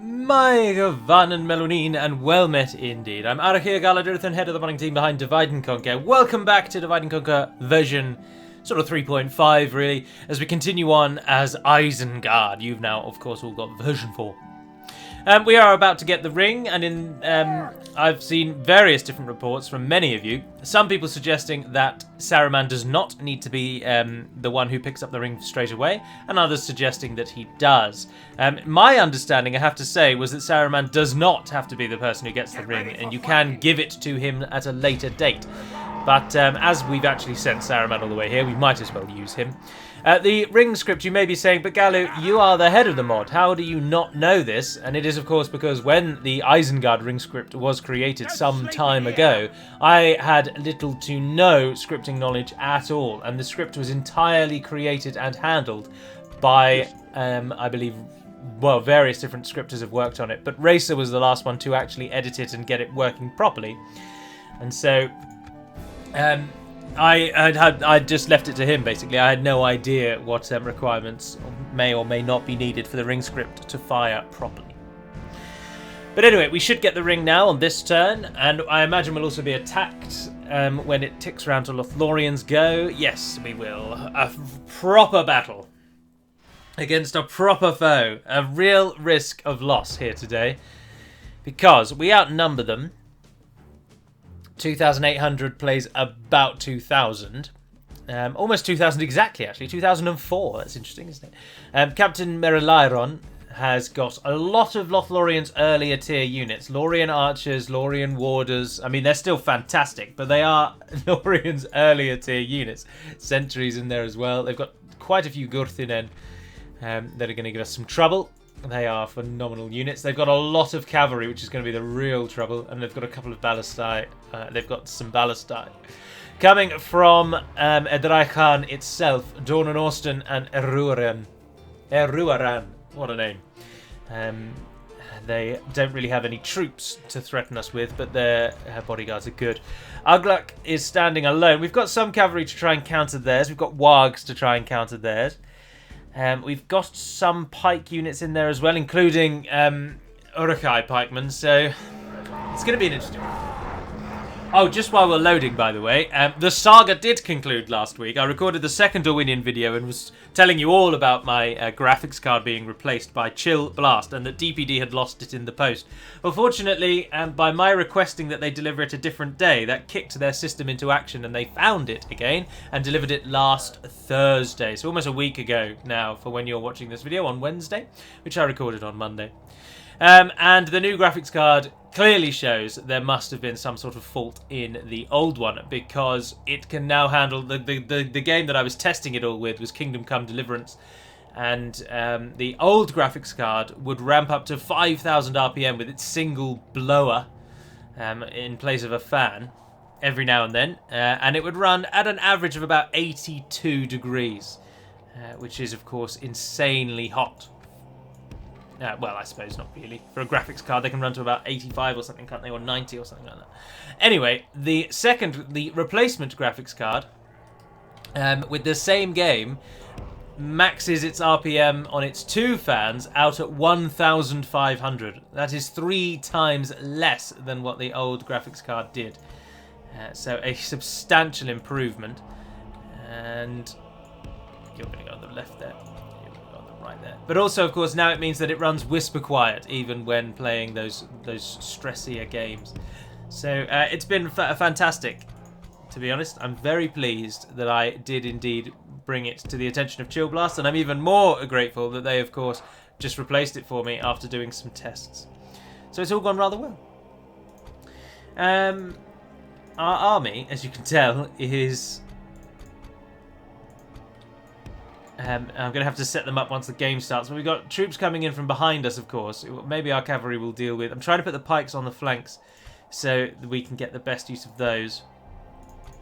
My Van and Melonin, and well met indeed. I'm Arachir Galadurthan, head of the modding team behind Divide and Conquer. Welcome back to Divide and Conquer version sort of 3.5 really, as we continue on as Isengard. You've now, of course, all got version 4. We are about to get the ring, and I've seen various different reports from many of you. Some people suggesting that Saruman does not need to be the one who picks up the ring straight away, and others suggesting that he does. My understanding, I have to say, was that Saruman does not have to be the person who gets the ring, and you can give it to him at a later date. But as we've actually sent Saruman all the way here, we might as well use him. The ring script, you may be saying, but Galu, you are the head of the mod. How do you not know this? And it is, of course, because when the Isengard ring script was created some time ago, I had little to no scripting knowledge at all. And the script was entirely created and handled by, I believe, well, various different scripters have worked on it. But Racer was the last one to actually edit it and get it working properly. And so I just left it to him, basically. I had no idea what requirements may or may not be needed for the ring script to fire properly. But anyway, we should get the ring now on this turn, and I imagine we'll also be attacked when it ticks around to Lothlorien's go. Yes, we will. A proper battle against a proper foe. A real risk of loss here today, because we outnumber them. 2,800 plays about 2,000. Almost 2,000 exactly, actually. 2004. That's interesting, isn't it? Captain Merylairon has got a lot of Lothlorien's earlier tier units. Lorien archers, Lorien warders. I mean, they're still fantastic, but they are Lorien's earlier tier units. Sentries in there as well. They've got quite a few Gurthinen that are going to give us some trouble. They are phenomenal units. They've got a lot of cavalry, which is going to be the real trouble, and they've got a couple of ballistae. They've got some ballistae. Coming from Edraichhan itself, Dornan Austin and Eruaran. Eruaran, what a name. They don't really have any troops to threaten us with, but their bodyguards are good. Ugluk is standing alone. We've got some cavalry to try and counter theirs. We've got wargs to try and counter theirs. We've got some pike units in there as well, including Uruk-hai pikemen, so it's going to be an interesting one. Oh, just while we're loading, by the way, the saga did conclude last week. I recorded the second Orwinian video and was telling you all about my graphics card being replaced by Chill Blast, and that DPD had lost it in the post. Unfortunately, by my requesting that they deliver it a different day, that kicked their system into action and they found it again and delivered it last Thursday. So almost a week ago now for when you're watching this video, on Wednesday, which I recorded on Monday. And the new graphics card clearly shows there must have been some sort of fault in the old one, because it can now handle the game that I was testing it all with was Kingdom Come Deliverance, and the old graphics card would ramp up to 5,000 RPM with its single blower in place of a fan every now and then, and it would run at an average of about 82 degrees, which is of course insanely hot. Well, I suppose not really. For a graphics card, they can run to about 85 or something, can't they? Or 90 or something like that. Anyway, the replacement graphics card, with the same game, maxes its RPM on its two fans out at 1,500. That is 3 times less than what the old graphics card did. So a substantial improvement. And you're going to go on the left there. Right there. But also, of course, now it means that it runs whisper quiet even when playing those stressier games. So it's been fantastic, to be honest. I'm very pleased that I did indeed bring it to the attention of Chill Blast, and I'm even more grateful that they, of course, just replaced it for me after doing some tests. So it's all gone rather well. Our army, as you can tell, is... I'm going to have to set them up once the game starts. But we've got troops coming in from behind us, of course. Maybe our cavalry will deal with... I'm trying to put the pikes on the flanks so that we can get the best use of those.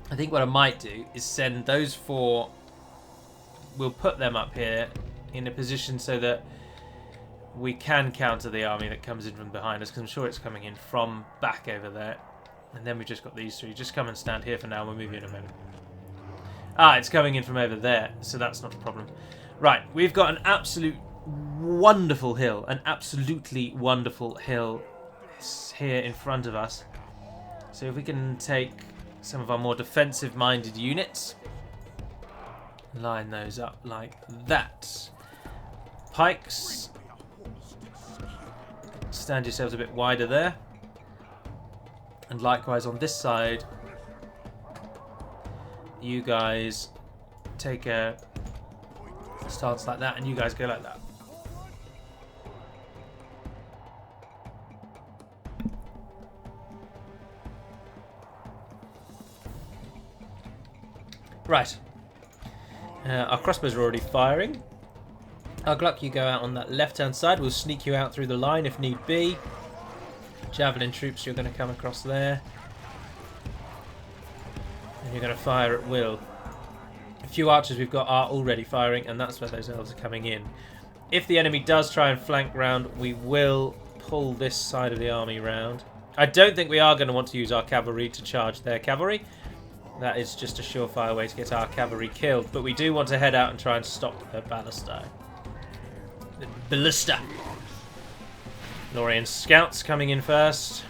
I think what I might do is send those 4... We'll put them up here in a position so that we can counter the army that comes in from behind us, because I'm sure it's coming in from back over there. And then we've just got these 3. Just come and stand here for now. We'll move you in a moment. Ah, it's coming in from over there, so that's not a problem. Right, we've got an absolute wonderful hill, an absolutely wonderful hill here in front of us. So if we can take some of our more defensive-minded units, line those up like that. Pikes, stand yourselves a bit wider there. And likewise on this side, you guys take a stance like that, and you guys go like that. Right. Our crossbows are already firing. Ugluck, you go out on that left-hand side. We'll sneak you out through the line if need be. Javelin troops, you're going to come across there. And you're going to fire at will. A few archers we've got are already firing, and that's where those elves are coming in. If the enemy does try and flank round, we will pull this side of the army round. I don't think we are going to want to use our cavalry to charge their cavalry. That is just a surefire way to get our cavalry killed. But we do want to head out and try and stop the ballista. The ballista. Lothlorien scouts coming in first.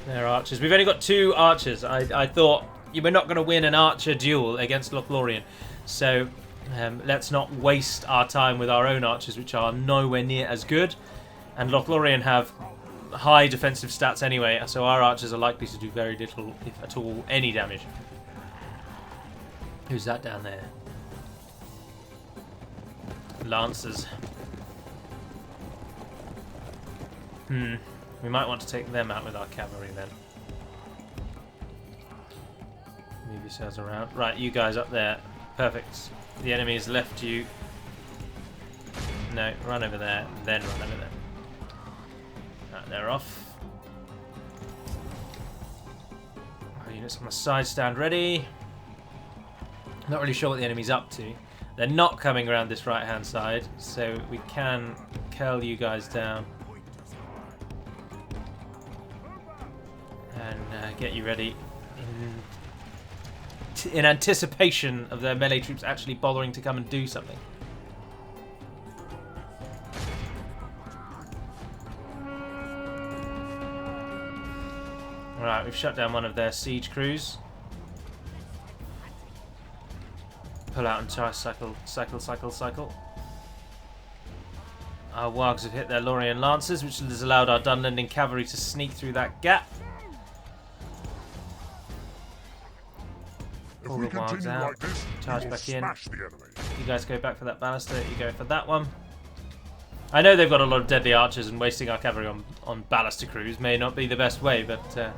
They're archers. We've only got 2 archers. I thought you were not going to win an archer duel against Lothlorien. So let's not waste our time with our own archers, which are nowhere near as good. And Lothlorien have high defensive stats anyway, so our archers are likely to do very little, if at all, any damage. Who's that down there? Lancers. We might want to take them out with our cavalry then. Move yourselves around. Right, you guys up there. Perfect. The enemy has left you. No, run over there, then run over there. Right, they're off. Our units on the side stand ready. Not really sure what the enemy's up to. They're not coming around this right-hand side, so we can curl you guys down. And get you ready in anticipation of their melee troops actually bothering to come and do something. Right, we've shut down one of their siege crews. Pull out and try cycle. Our wargs have hit their Lothlorien lancers, which has allowed our Dunlending cavalry to sneak through that gap. Pull the wargs out, like this, charge back in. You guys go back for that ballista, you go for that one. I know they've got a lot of deadly archers, and wasting our cavalry on ballista crews may not be the best way, but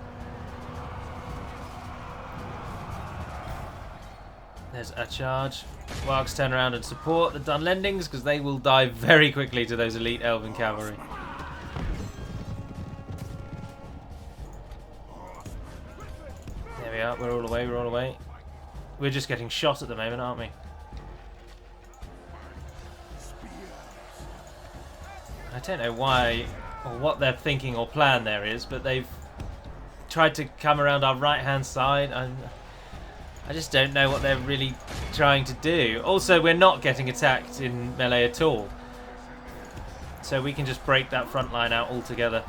there's a charge. Wargs turn around and support the Dunlendings, because they will die very quickly to those elite elven cavalry. There we are, we're all away. We're just getting shot at the moment, aren't we? I don't know why or what their thinking or plan there is, but they've tried to come around our right-hand side. I just don't know what they're really trying to do. Also, we're not getting attacked in melee at all, so we can just break that front line out altogether.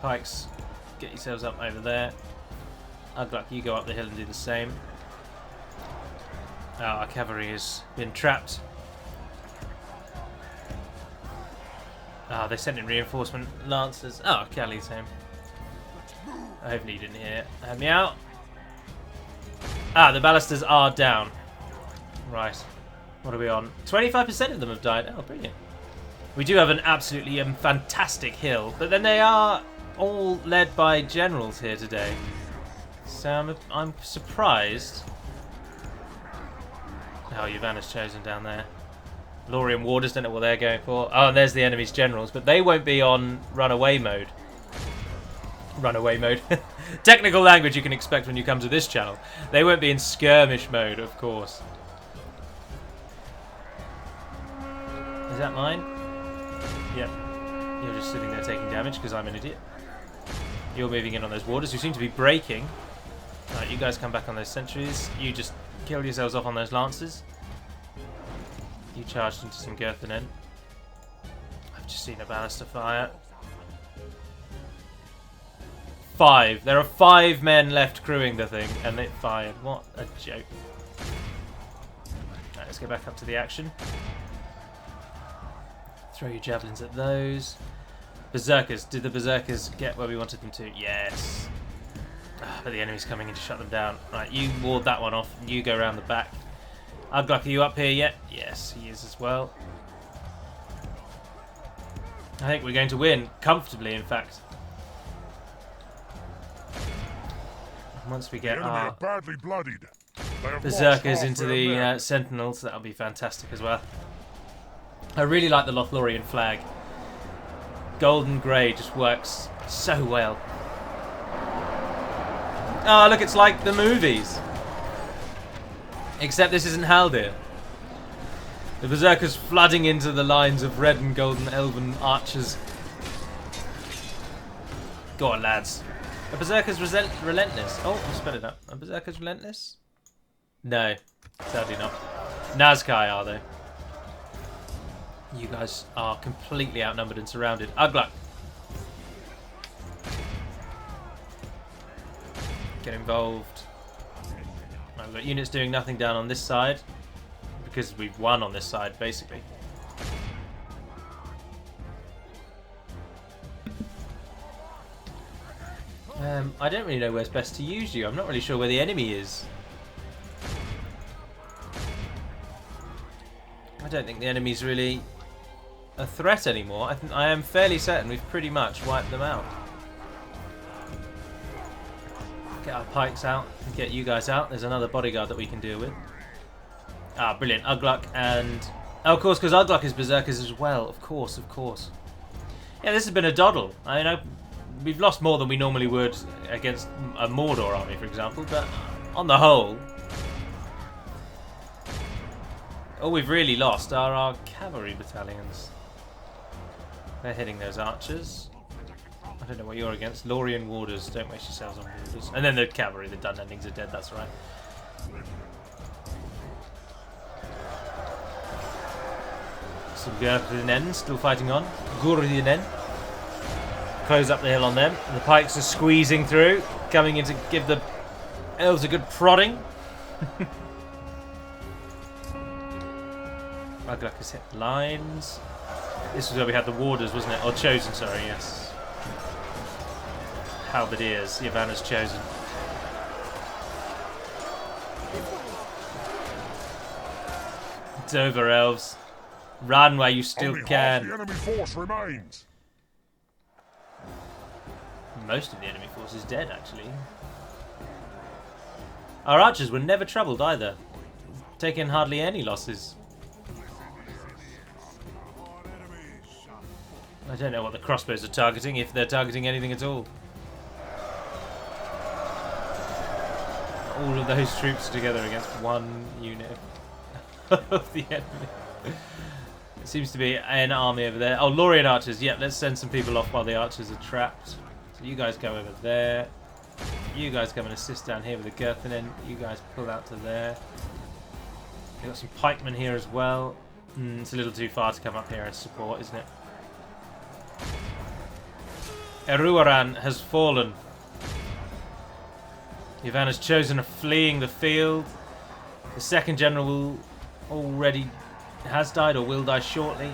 Pikes, get yourselves up over there. Ugluck, you go up the hill and do the same. Oh, our cavalry has been trapped. Ah, they sent in reinforcement lancers. Oh, Kelly's home. Hopefully you didn't hear. Help me out. Ah, the ballistas are down. Right. What are we on? 25% of them have died. Oh, brilliant. We do have an absolutely fantastic hill, but then they are all led by generals here today. So I'm surprised. Oh, Yavanna's chosen down there. Lothlorien warders, don't know what they're going for. Oh, and there's the enemy's generals, but they won't be on runaway mode. Runaway mode. Technical language you can expect when you come to this channel. They won't be in skirmish mode, of course. Is that mine? Yep. You're just sitting there taking damage because I'm an idiot. You're moving in on those warders who seem to be breaking. Right, you guys come back on those sentries. You just kill yourselves off on those lances. You charged into some Girthanen. I've just seen a banister fire. 5. There are 5 men left crewing the thing, and it fired. What a joke. Right, let's go back up to the action. Throw your javelins at those. Berserkers. Did the Berserkers get where we wanted them to? Yes. But the enemy's coming in to shut them down. Right, you ward that one off. You go around the back. Ugluk, are you up here yet? Yes, he is as well. I think we're going to win. Comfortably, in fact. Once we get our badly bloodied. Berserkers into the Sentinels, that'll be fantastic as well. I really like the Lothlorien flag. Gold and grey just works so well. Oh, look, it's like the movies. Except this isn't Haldir. The Berserkers flooding into the lines of red and golden elven archers. Go on, lads. Are Berserkers relentless? Oh, I'll spell it up. Are Berserkers relentless? No, sadly not. Nazkai are, though. You guys are completely outnumbered and surrounded. Ugluk. Get involved. Right, we've got units doing nothing down on this side because we've won on this side, basically. I don't really know where's best to use you. I'm not really sure where the enemy is. I don't think the enemy's really a threat anymore. I am fairly certain we've pretty much wiped them out. Get our pikes out and get you guys out. There's another bodyguard that we can deal with. Ah, brilliant. Ugluk and... Oh, of course, because Ugluk is Berserkers as well. Of course, of course. Yeah, this has been a doddle. I mean, we've lost more than we normally would against a Mordor army, for example, but on the whole... All we've really lost are our cavalry battalions. They're hitting those archers. I don't know what you're against. Lorien warders. Don't waste yourselves on warders. And then the cavalry, the dun endings are dead, that's right. Some Gurthinen still fighting on. Gurthinen. Close up the hill on them. The pikes are squeezing through, coming in to give the elves a good prodding. Ugluk has hit lines. This was where we had the warders, wasn't it? Or chosen, sorry, yes. Halberdiers, Yavanna's chosen. It's over, elves. Run while you still can. The enemy force remains. Most of the enemy force is dead, actually. Our archers were never troubled either, taking hardly any losses. I don't know what the crossbows are targeting, if they're targeting anything at all. All of those troops together against one unit of the enemy. It seems to be an army over there. Oh, Lorien archers. Yep, let's send some people off while the archers are trapped. So you guys go over there. You guys come and assist down here with the Gurthinen. You guys pull out to there. We've got some pikemen here as well. It's a little too far to come up here and support, isn't it? Eruaran has fallen. Ivan has chosen of fleeing the field. The second general will already has died or will die shortly. I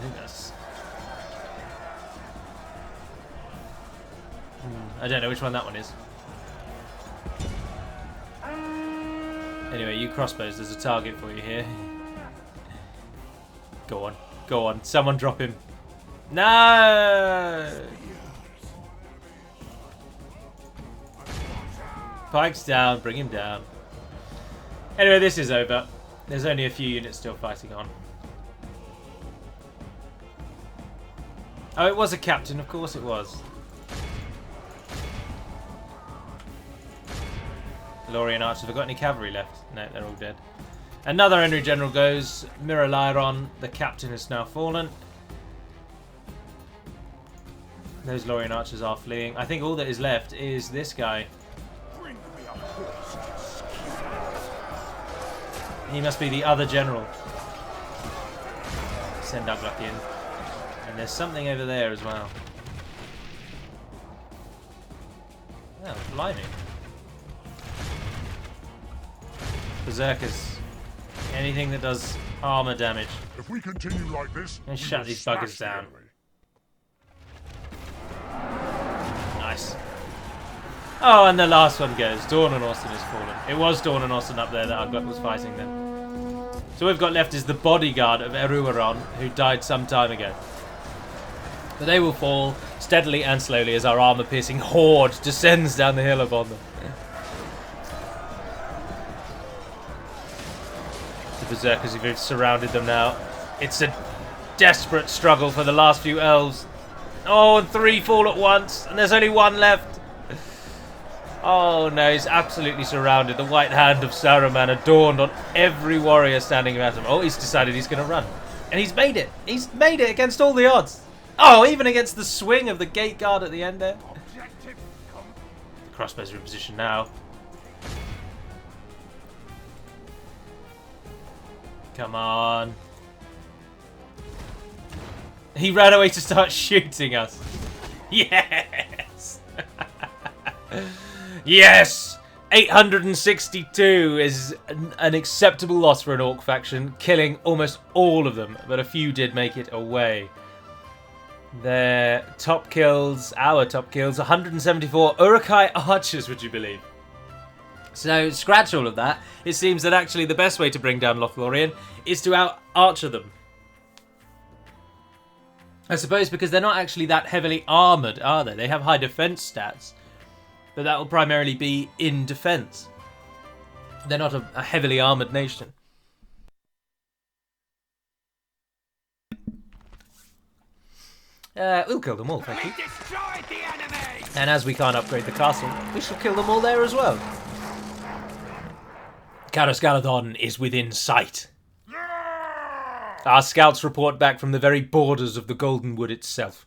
think that's... I don't know which one that one is. Anyway, you crossbows, there's a target for you here. Go on, go on, someone drop him. No! Pikes down, bring him down. Anyway, this is over. There's only a few units still fighting on. Oh, it was a captain, of course it was. Lorien archers, have I got any cavalry left? No, they're all dead. Another Henry General goes. Miraliron, the captain, has now fallen. Those Lorien archers are fleeing. I think all that is left is this guy. He must be the other general. Send Ugluk in. And there's something over there as well. Oh, blimey. Berserkers. Anything that does armor damage. If we continue like this, And shut these buggers down. Nice. Oh, and the last one goes. Dawn and Austin has fallen. It was Dawn and Austin up there that Ugluk was fighting then. So what we've got left is the bodyguard of Eruaron, who died some time ago. But they will fall steadily and slowly as our armor-piercing horde descends down the hill upon them. The Berserkers have surrounded them now. It's a desperate struggle for the last few elves. Oh, and 3 fall at once, and there's only 1 left. Oh no, he's absolutely surrounded. The white hand of Saruman adorned on every warrior standing about him. Oh, he's decided he's going to run. And he's made it. He's made it against all the odds. Oh, even against the swing of the gate guard at the end there. The crossbows are in position now. Come on. He ran away to start shooting us. Yes! Yes! 862 is an acceptable loss for an orc faction, killing almost all of them, but a few did make it away. Their top kills, our top kills, 174 Uruk-hai archers, would you believe? So, scratch all of that. It seems that actually the best way to bring down Lothlorien is to out-archer them. I suppose because they're not actually that heavily armoured, are they? They have high defence stats, but that will primarily be in defence. They're not a heavily armoured nation. We'll kill them all, thank you. And as we can't upgrade the castle, we shall kill them all there as well. Caras Galadon is within sight. Our scouts report back from the very borders of the Golden Wood itself.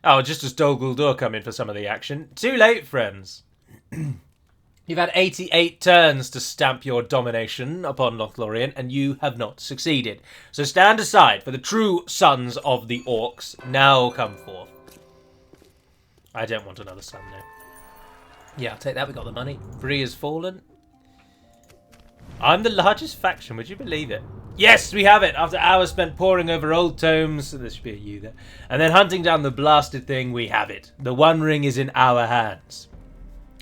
Oh, just as Dol Guldur come in for some of the action. Too late, friends. You've had 88 turns to stamp your domination upon Lothlorien, and you have not succeeded. So stand aside, for the true sons of the orcs now come forth. I don't want another son now. Yeah, I'll take that. We got the money. Bree has fallen. I'm the largest faction, would you believe it? Yes, we have it! After hours spent poring over old tomes, there should be a U there, and then hunting down the blasted thing, we have it. The One Ring is in our hands.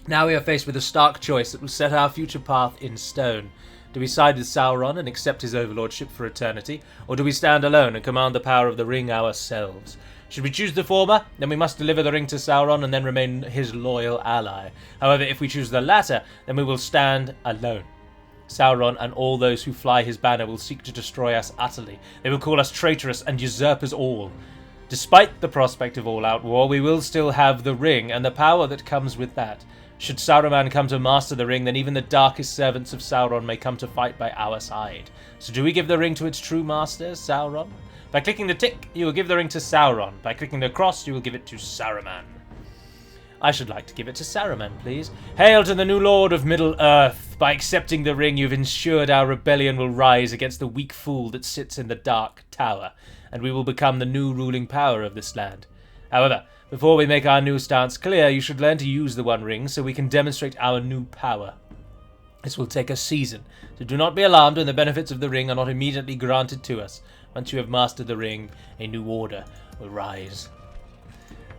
Now we are faced with a stark choice that will set our future path in stone. Do we side with Sauron and accept his overlordship for eternity, or do we stand alone and command the power of the ring ourselves? Should we choose the former, then we must deliver the ring to Sauron and then remain his loyal ally. However, if we choose the latter, then we will stand alone. Sauron and all those who fly his banner will seek to destroy us utterly. They will call us traitorous and usurpers all. Despite the prospect of all-out war, we will still have the ring and the power that comes with that. Should Saruman come to master the ring, then even the darkest servants of Sauron may come to fight by our side. So do we give the ring to its true master, Sauron? By clicking the tick, you will give the ring to Sauron. By clicking the cross, you will give it to Saruman. I should like to give it to Saruman, please. Hail to the new Lord of Middle-earth. By accepting the ring, you've ensured our rebellion will rise against the weak fool that sits in the dark tower, and we will become the new ruling power of this land. However, before we make our new stance clear, you should learn to use the One Ring so we can demonstrate our new power. This will take a season, so do not be alarmed when the benefits of the ring are not immediately granted to us. Once you have mastered the ring, a new order will rise.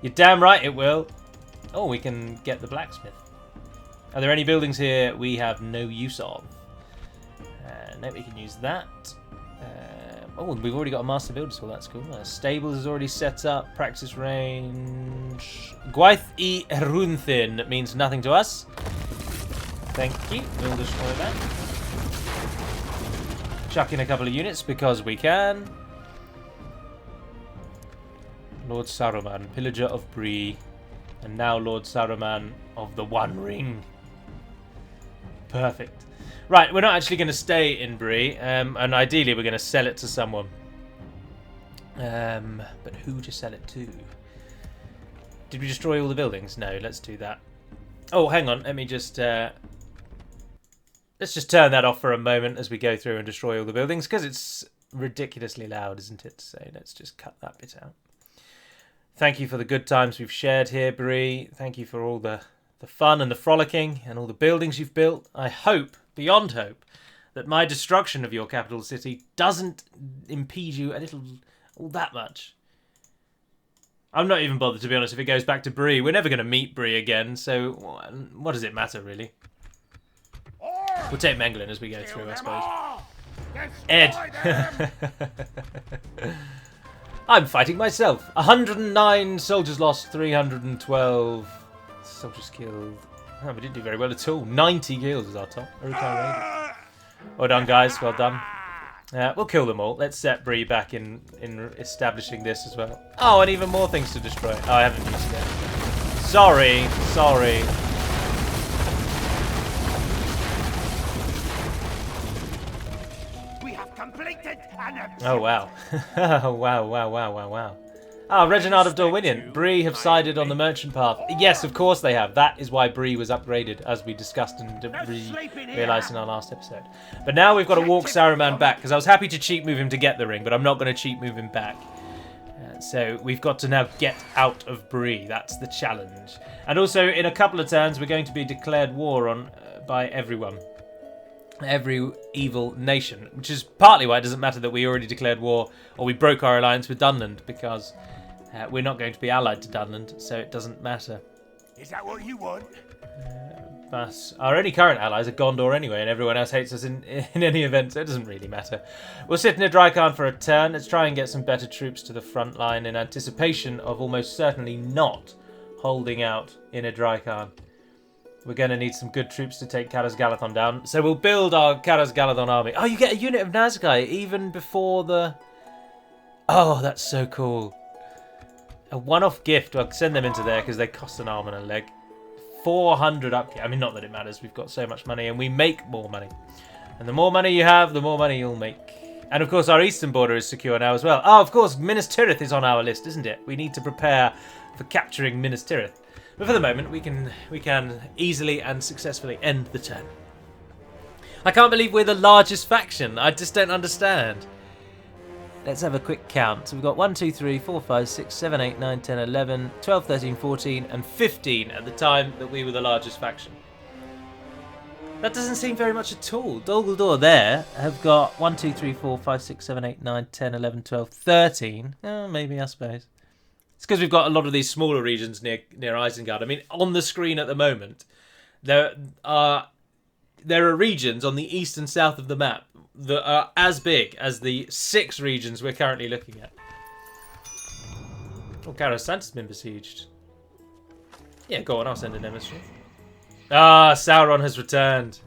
You're damn right it will. Oh, we can get the blacksmith. Are there any buildings here we have no use of? No, we can use that. Oh, we've already got a master builder, so that's cool. Stables is already set up. Practice range. Gwaith I Runthin means nothing to us. Thank you. We'll destroy that. Chuck in a couple of units because we can. Lord Saruman, Pillager of Bree. And now Lord Saruman of the One Ring. Perfect. Right, we're not actually going to stay in Bree, and ideally we're going to sell it to someone. But who to sell it to? Did we destroy all the buildings? No, let's do that. Oh, hang on. Let me just... let's just turn that off for a moment as we go through and destroy all the buildings, because it's ridiculously loud, isn't it? So let's just cut that bit out. Thank you for the good times we've shared here, Bree. Thank you for all the fun and the frolicking and all the buildings you've built. I hope, beyond hope, that my destruction of your capital city doesn't impede you a little, all that much. I'm not even bothered, to be honest, if it goes back to Bree. We're never going to meet Bree again, so what does it matter, really? We'll take Menglin as we go through, I suppose. Ed! I'm fighting myself. 109 soldiers lost, 312 soldiers killed. Oh, we didn't do very well at all. 90 kills is our top. Uruk-hai raid. Well done, guys. Well done. We'll kill them all. Let's set Bree back in establishing this as well. Oh, and even more things to destroy. Oh, I haven't used it. Sorry. We have completed an Oh, wow. Wow. Ah, Reginald of Dorwinion. Bree have sided on the merchant path. Yes, of course they have. That is why Bree was upgraded, as we discussed and realised in our last episode. But now we've got to walk Saruman back, because I was happy to cheat move him to get the ring, but I'm not going to cheat move him back. So we've got to now get out of Bree. That's the challenge. And also, in a couple of turns, we're going to be declared war on by everyone. Every evil nation, which is partly why it doesn't matter that we already declared war or we broke our alliance with Dunland, because we're not going to be allied to Dunland, so it doesn't matter. Is that what you want? But our only current allies are Gondor anyway, and everyone else hates us in any event, so it doesn't really matter. We'll sit in a dry Khan for a turn. Let's try and get some better troops to the front line in anticipation of almost certainly not holding out in a dry Khan. We're going to need some good troops to take Karaz Galathon down. So we'll build our Karaz Galathon army. Oh, you get a unit of Nazgûl even before the... Oh, that's so cool. A one-off gift. I'll send them into there because they cost an arm and a leg. 400 upkeep. I mean, not that it matters. We've got so much money and we make more money. And the more money you have, the more money you'll make. And of course, our eastern border is secure now as well. Oh, of course, Minas Tirith is on our list, isn't it? We need to prepare for capturing Minas Tirith. But for the moment, we can easily and successfully end the turn. I can't believe we're the largest faction. I just don't understand. Let's have a quick count. So we've got 1, 2, 3, 4, 5, 6, 7, 8, 9, 10, 11, 12, 13, 14, and 15 at the time that we were the largest faction. That doesn't seem very much at all. Dol Guldur there have got 1, 2, 3, 4, 5, 6, 7, 8, 9, 10, 11, 12, 13. Maybe, I suppose. It's because we've got a lot of these smaller regions near Isengard. I mean, on the screen at the moment, there are regions on the east and south of the map that are as big as the 6 regions we're currently looking at. Oh, Coruscant's been besieged. Yeah, go on, I'll send an emissary. Ah, Sauron has returned.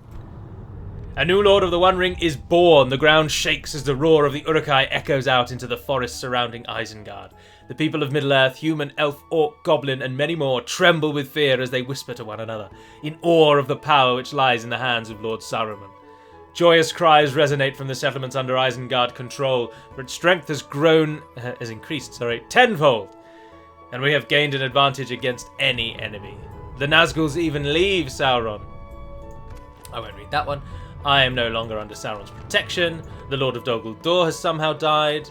A new Lord of the One Ring is born. The ground shakes as the roar of the Uruk-hai echoes out into the forests surrounding Isengard. The people of Middle-earth, human, elf, orc, goblin, and many more tremble with fear as they whisper to one another, in awe of the power which lies in the hands of Lord Saruman. Joyous cries resonate from the settlements under Isengard control, for its strength has increased tenfold, and we have gained an advantage against any enemy. The Nazgûls even leave Sauron. I won't read that one. I am no longer under Sauron's protection. The Lord of Dol Guldur has somehow died.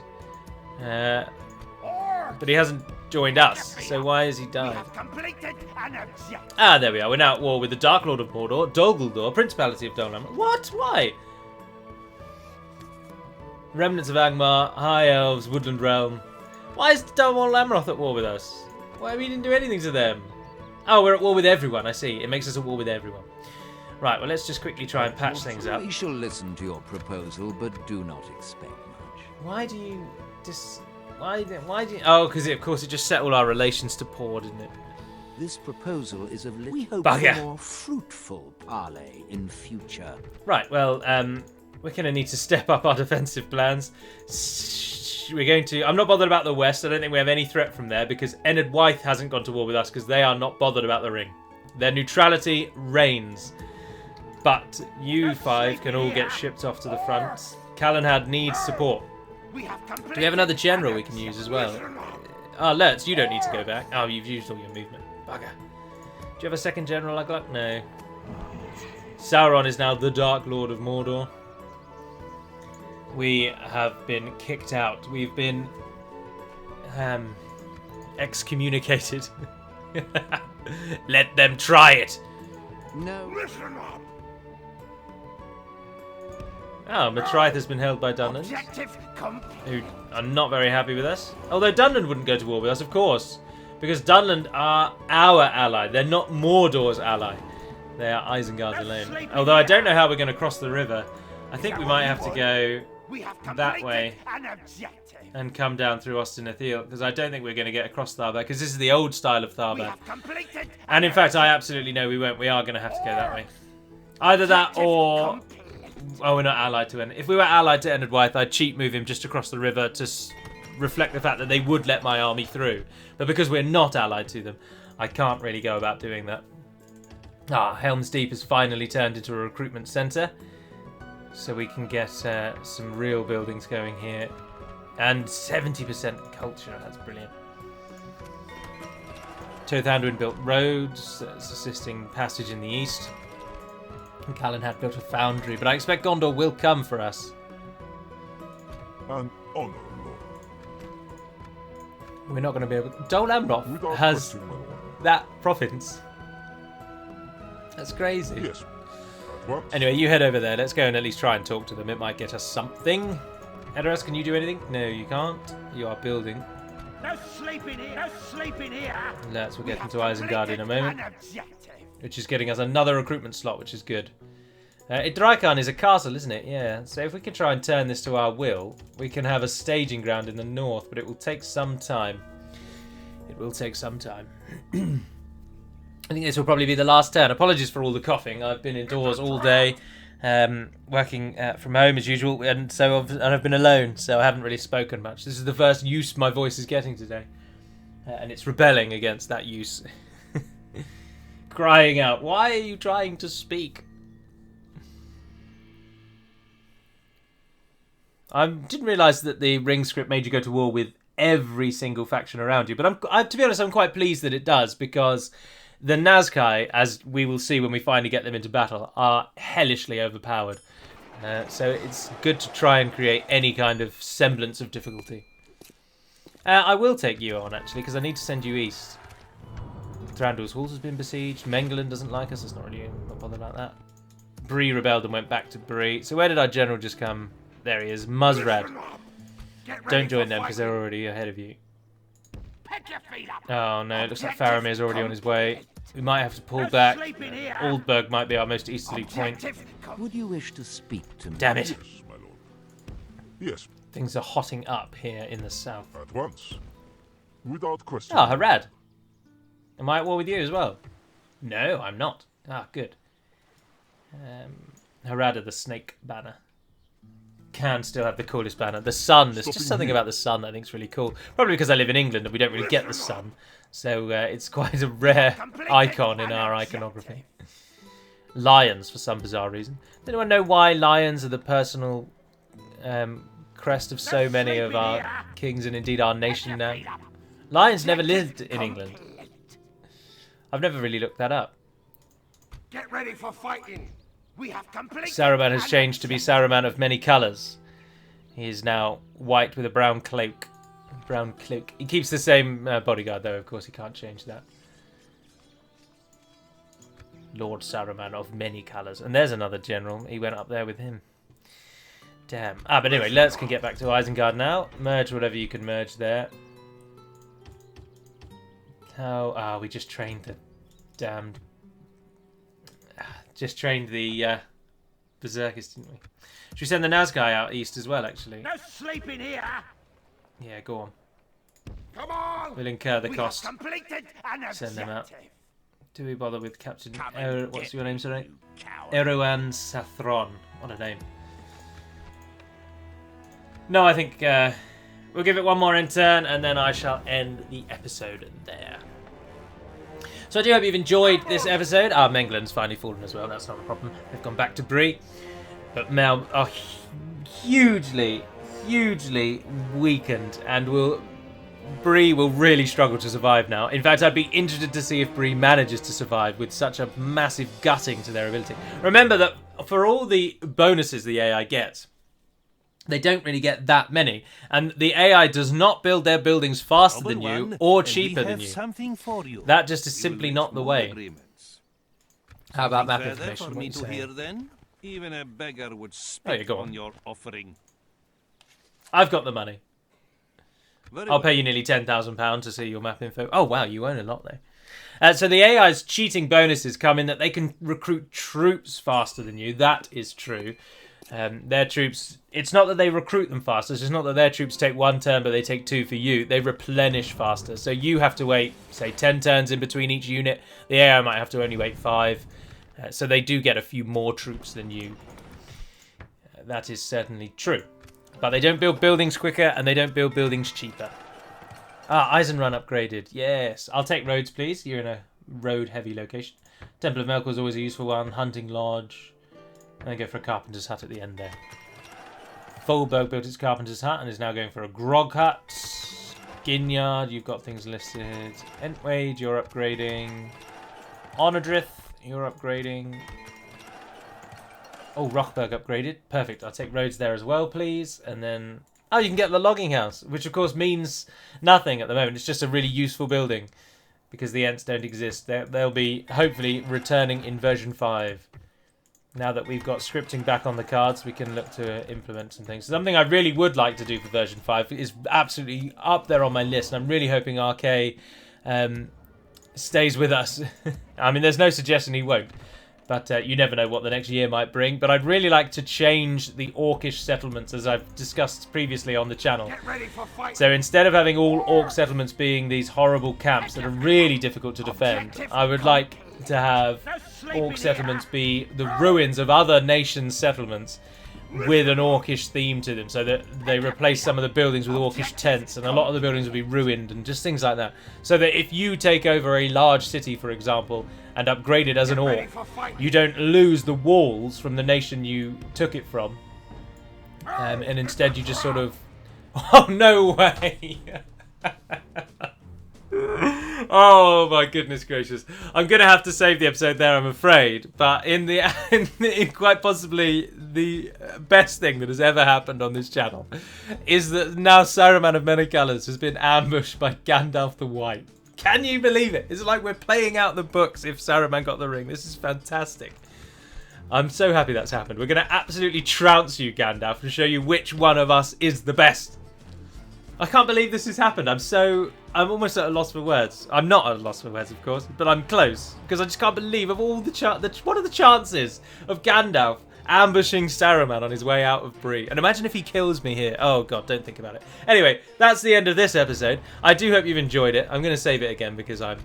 But he hasn't joined us, so why has he died? Ah, there we are. We're now at war with the Dark Lord of Mordor, Dol Guldur, Principality of Dol Amroth. What? Why? Remnants of Angmar, High Elves, Woodland Realm. Why is Dol Amroth at war with us? Why we didn't do anything to them? Oh, we're at war with everyone, I see. It makes us at war with everyone. Right, well, let's just quickly try and patch things up. We shall listen to your proposal, but do not expect much. Why do you Why do you... Oh, because of course it just set all our relations to poor, didn't it? This proposal is of little... We hope Bugger. for more fruitful parley in future. Right, well, we're going to need to step up our defensive plans. We're going to... I'm not bothered about the West. I don't think we have any threat from there because Ennard Wythe hasn't gone to war with us because they are not bothered about the ring. Their neutrality reigns. But you 5 can all get shipped off to the front. Calenhad needs support. Do we have another general we can use as well? Ah, Lurtz, you don't need to go back. Oh, you've used all your movement. Bugger. Do you have a second general, Ugluk? No. Sauron is now the Dark Lord of Mordor. We have been kicked out. We've been excommunicated. Let them try it. No. Listen up. Oh, Matriath has been held by Dunland, Objective complete. who are not very happy with us. Although Dunland wouldn't go to war with us, of course, because Dunland are our ally. They're not Mordor's ally. They are Isengard's alone. Although I don't know how we're going to cross the river. I think we might have to go We have that way an objective. and come down through Ostinathiel, because I don't think we're going to get across Tharbad, because this is the old style of We Tharbad. have completed And in fact, I absolutely know we won't. We are going to have to go that way. Either that or... Oh, we're not allied to Enid. If we were allied to Enid Wyeth, I'd cheat move him just across the river to reflect the fact that they would let my army through. But because we're not allied to them, I can't really go about doing that. Ah, Helm's Deep has finally turned into a recruitment centre. So we can get some real buildings going here. And 70% culture, that's brilliant. Toth Anduin built roads, that's assisting passage in the east. And Callan had built a foundry, but I expect Gondor will come for us. An honor, Lord. We're not going to be able... Dol Amroth Without has question, my lord. that province. That's crazy. Yes. At once. Anyway, you head over there. Let's go and at least try and talk to them. It might get us something. Edoras, can you do anything? No, you can't. You are building. No sleeping here. No sleeping here. Let's we'll We get have into Isengard in a completed moment. an objective. Which is getting us another recruitment slot, which is good. Idrikan is a castle, isn't it? Yeah. So if we can try and turn this to our will, we can have a staging ground in the north, but it will take some time. It will take some time. I think this will probably be the last turn. Apologies for all the coughing. I've been indoors all day, working from home as usual, and I've been alone, so I haven't really spoken much. This is the first use my voice is getting today, and it's rebelling against that use. Crying out, why are you trying to speak? I didn't realise that the ring script made you go to war with every single faction around you, but to be honest, I'm quite pleased that it does, because the Nazkai, as we will see when we finally get them into battle, are hellishly overpowered. So it's good to try and create any kind of semblance of difficulty. I will take you on, actually, because I need to send you east. Thranduil's Halls has been besieged. Mengelin doesn't like us. It's not really not bothered about that. Bree rebelled and went back to Bree. So where did our general just come? There he is. Muzrad. Don't join them because they're already ahead of you. Pick your feet up. Oh no, it looks like Faramir's already on his way. We might have to pull back. Aldburg might be our most easterly point. Would you wish to speak to me? Damn it. Yes, my lord. Yes, Things are hotting up here in the south. at once. Without question. Ah, Harad. Am I at war with you as well? No, I'm not. Ah, good. Harad of the Snake Banner. Can still have the coolest banner. The sun, there's just something about the sun that I think is really cool. Probably because I live in England and we don't really get the sun. So it's quite a rare icon in our iconography. Lions, for some bizarre reason. Does anyone know why lions are the personal crest of so many of our kings and indeed our nation now? Lions never lived in England. I've never really looked that up. Get ready for fighting. We have completed. Saruman has changed to be Saruman of many colours. He is now white with a brown cloak. Brown cloak. He keeps the same bodyguard though, of course he can't change that. Lord Saruman of many colours. And there's another general. He went up there with him. Damn. Ah, but anyway, let's can get back to Isengard now. Merge whatever you can merge there. How? Ah, we just trained the damned... Just trained the Berserkers, didn't we? Should we send the Nazgai out east as well, actually? No sleeping here. Yeah, go on. Come on. We'll incur the We cost. have completed an Send them out. objective. Do we bother with Captain... Come and what's get your name, sorry? you coward. Eroan Sathron. What a name. No, I think we'll give it one more in turn, and then I shall end the episode there. So I do hope you've enjoyed this episode. Ah, Mengelin's finally fallen as well. That's not a problem. They've gone back to Bree. But Mel are hugely, hugely weakened and will Bree will really struggle to survive now. In fact, I'd be interested to see if Bree manages to survive with such a massive gutting to their ability. Remember that for all the bonuses the AI gets, they don't really get that many. And the AI does not build their buildings faster than you or cheaper than you. That just is simply not the way. How about map information? For What me you to saying? hear, then? Even a beggar would spit go on. on your offering. I've got the money. Very I'll well. pay you nearly £10,000 to see your map info. Oh, wow, you own a lot, though. So the AI's cheating bonuses come in that they can recruit troops faster than you. That is true. Their troops, it's not that they recruit them faster. It's just not that their troops take 1 turn, but they take 2 for you. They replenish faster. So you have to wait, say, 10 turns in between each unit. The AI might have to only wait 5. So they do get a few more troops than you. That is certainly true. But they don't build buildings quicker, and they don't build buildings cheaper. Ah, Eisenrun upgraded. Yes. I'll take roads, please. You're in a road-heavy location. Temple of Melkor is always a useful one. Hunting Lodge. And then go for a Carpenter's Hut at the end there. Folberg built its Carpenter's Hut and is now going for a Grog Hut. Ginyard, you've got things listed. Entwade, you're upgrading. Onodrith, you're upgrading. Oh, Rochberg upgraded. Perfect. I'll take roads there as well, please. And then... Oh, you can get the logging house, which of course means nothing at the moment. It's just a really useful building because the Ents don't exist. They'll be hopefully returning in version 5. Now that we've got scripting back on the cards, we can look to implement some things. Something I really would like to do for version 5 is absolutely up there on my list. And I'm really hoping RK stays with us. I mean, there's no suggestion he won't. But you never know what the next year might bring. But I'd really like to change the Orcish settlements, as I've discussed previously on the channel. Get ready for fight. So instead of having all Orc settlements being these horrible camps that are really difficult to defend, I would like to have Orc settlements be the ruins of other nations' settlements with an Orcish theme to them, so that they replace some of the buildings with Orcish tents, and a lot of the buildings will be ruined and just things like that. So that if you take over a large city, for example, and upgrade it as an Orc, you don't lose the walls from the nation you took it from, and instead you just sort of... Oh, no way! Oh my goodness gracious! I'm gonna have to save the episode there, I'm afraid. But in quite possibly the best thing that has ever happened on this channel is that now Saruman of Many Colours has been ambushed by Gandalf the White. Can you believe it? It's like we're playing out the books if Saruman got the ring. This is fantastic. I'm so happy that's happened. We're gonna absolutely trounce you, Gandalf, and show you which one of us is the best. I can't believe this has happened. I'm almost at a loss for words. I'm not at a loss for words, of course, but I'm close. Because I just can't believe of all the what are the chances of Gandalf ambushing Saruman on his way out of Bree? And imagine if he kills me here. Oh, God, don't think about it. Anyway, that's the end of this episode. I do hope you've enjoyed it. I'm going to save it again because I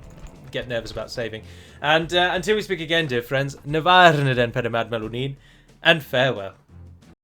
get nervous about saving. And until we speak again, dear friends, Navarne den Pedamad Melonin, and farewell.